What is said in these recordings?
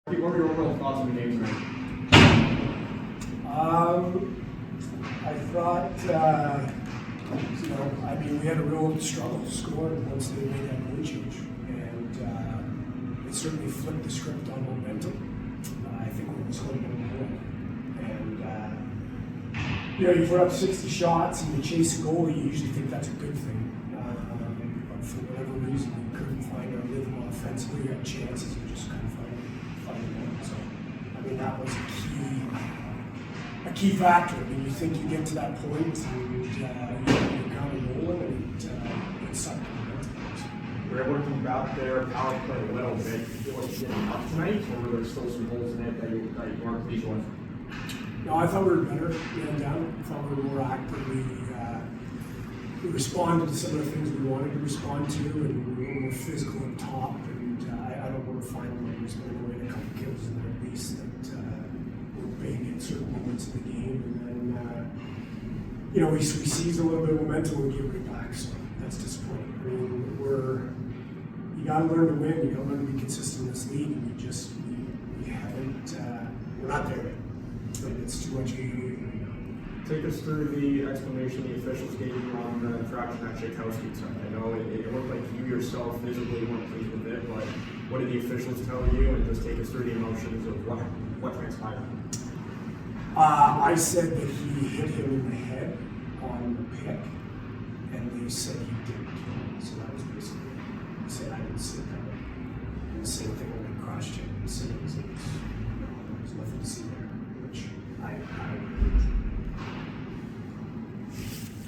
What were your overall thoughts on the game tonight? I thought, we had a real struggle scoring once they made that goal change, and it certainly flipped the script on momentum. I think we scored one more, and you put up 60 shots and you chase a goal, you usually think that's a good thing. But for whatever reason, we couldn't find our rhythm offensively. We had chances, we just couldn't find it. So, that was a key factor. You think you get to that point and you're kind of rolling, and it's something. You were able to keep out their power play a little bit. Do you feel like you did enough tonight, or were there still some holes in it that you weren't pleased with? No, I thought we were better man down. I thought we were more actively. We responded to some of the things we wanted to respond to, and we were a little more physical up top. And I don't want to final numbers, but we had a couple kills in there at least that were big at certain moments of the game. And then, we seized a little bit of momentum and we gave it back. So that's disappointing. You got to learn to win. You got to learn to be consistent in this league. And we haven't. We're not there yet. But it's too much game right now. Take us through the explanation the officials gave you on the infraction at Tchaikovsky tonight. I know it looked like you yourself visibly weren't pleased with it, but what did the officials tell you? And just take us through the emotions of what transpired. I said that he hit him in the head on the pick, and they said he didn't. So that was basically it. He said I didn't see it coming. And the same thing when they cross-checked and said there was nothing to see there, which I agree.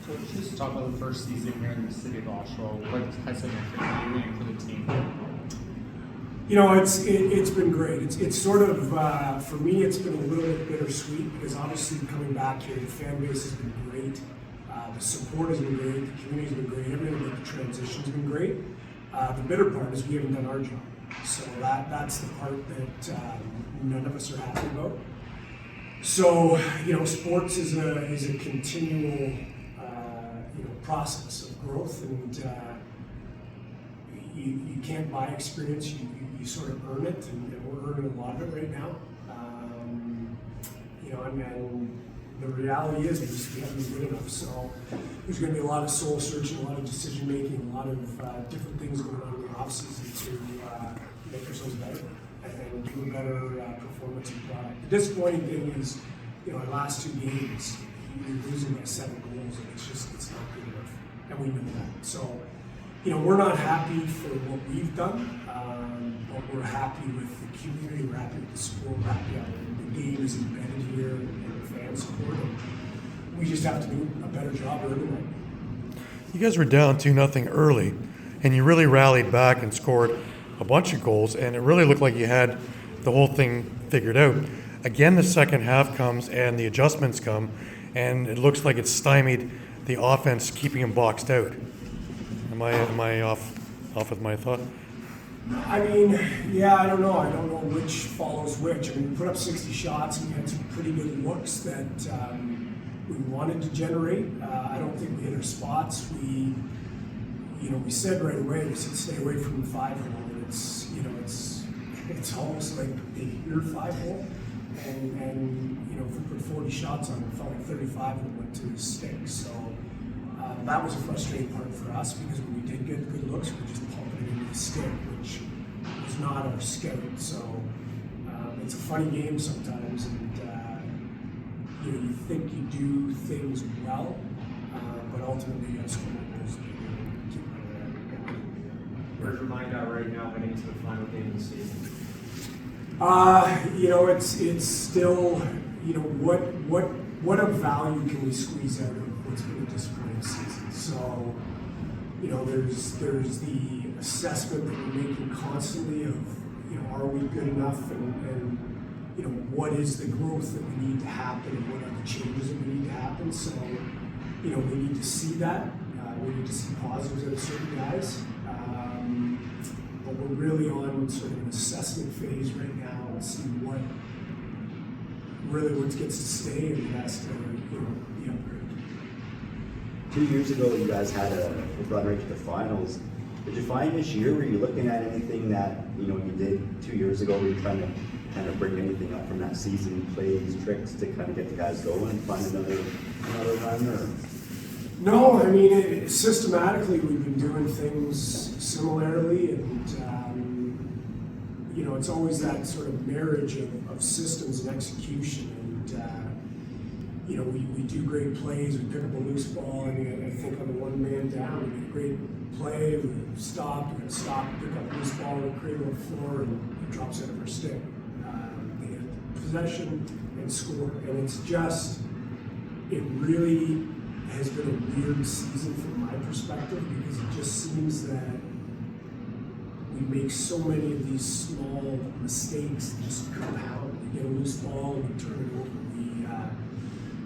Coach, just talk about the first season here in the city of Oshawa. What has it been for you and for the team? It's been great. It's sort of for me. It's been a little bit bittersweet because obviously coming back here, the fan base has been great. The support has been great. The community's been great. Everything about the transition's been great. The bitter part is we haven't done our job. So that's the part that none of us are happy about. So sports is a continual process of growth, and you can't buy experience. You sort of earn it, and we're earning a lot of it right now. And the reality is we haven't been good enough. So there's going to be a lot of soul searching, a lot of decision making, a lot of different things going on in the off season to make ourselves better and do a better performance and product. The disappointing thing is, our last two games, you're losing by 7 goals, and it's not good enough, and we know that. So, we're not happy for what we've done, but we're happy with the community, we're happy with the support, we're happy how the game is embedded here and the fan support. And we just have to do a better job early on. You guys were down 2-0 early, and you really rallied back and scored a bunch of goals, and it really looked like you had the whole thing figured out. Again, the second half comes and the adjustments come, and it looks like it's stymied the offense, keeping them boxed out. Am I off with my thought? I don't know. I don't know which follows which. We put up 60 shots and we had some pretty good looks that we wanted to generate. I don't think we hit our spots. We said right away, we said stay away from the 5-hole. It's almost like they hear 5-hole. And if we put 40 shots on it, it felt like 35 of them went to the stick. So that was a frustrating part for us because when we did get good looks, we were just pumping it into the stick, which was not our scout. So it's a funny game sometimes, and you think you do things well, but ultimately you got to score goals. Where's your mind at right now heading into the final game of the season? It's still, what of value can we squeeze out of what's been a disappointing season? So, there's the assessment that we're making constantly of, are we good enough, and what is the growth that we need to happen, and what are the changes that we need to happen? So, we need to see that. We need to see positives out of certain guys. But we're really on sort of an assessment phase right now and see what gets to stay and has to be upgraded. 2 years ago, you guys had a run right to the finals. Did you find this year, were you looking at anything that, you did 2 years ago? Were you trying to kind of bring anything up from that season, plays, tricks to kind of get the guys going and find another run? Or? No, I mean, systematically we've been doing things similarly, and it's always that sort of marriage of systems and execution. And we do great plays. We pick up a loose ball, and I think on the one man down, we get a great play. We stop. We're gonna stop, pick up a loose ball, we create on the floor, and it drops out of our stick. They get possession and score, and it really has been a weird season from my perspective, because it just seems that we make so many of these small mistakes that just compound. We get a loose ball and we turn it over.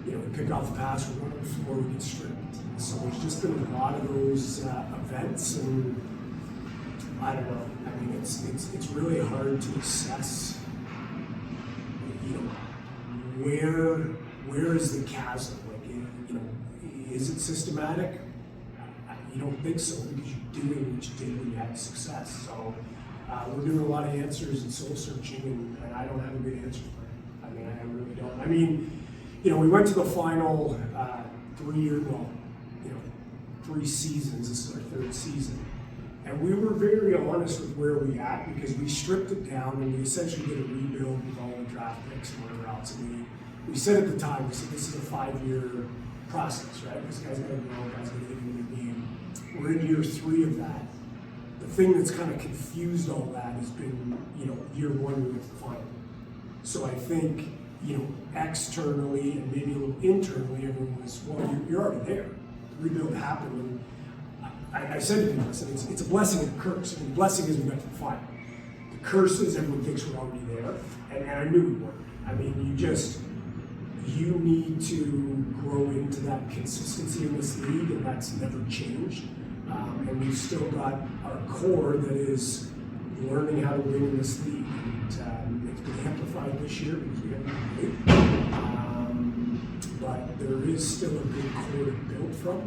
We pick off the pass, we run on the floor, we get stripped. So there's just been a lot of those events, and I don't know. I mean, it's really hard to assess. Where is the chasm? Is it systematic? You don't think so, because you're doing what you did when you had success. So we're doing a lot of answers and soul searching, and I don't have a good answer for it. I mean, I really don't. I mean, we went to the final 3 seasons. This is our 3rd season. And we were very honest with where we at, because we stripped it down and we essentially did a rebuild with all the draft picks and whatever else. And we said at the time, we said this is a 5-year process, right? This guy's gonna grow, guys gonna get into the game. We're in year 3 of that. The thing that's kind of confused all that has been, year 1 we went to the final. So I think, externally and maybe a little internally, everyone was, well, you're already there. The rebuild happened, and I said to people, I said, it's a blessing and a curse. I mean, the blessing is we got to the final. The curse is everyone thinks we're already there, and I knew we weren't. I mean, you need to grow into that consistency in this league, and that's never changed. And we've still got our core that is learning how to win in this league. And it's been amplified this year because we haven't played. But there is still a good core to build from.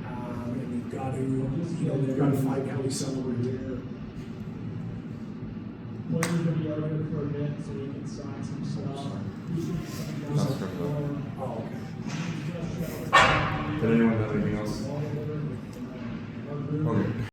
And we've got to find how we celebrate it. What are you going to be arguing for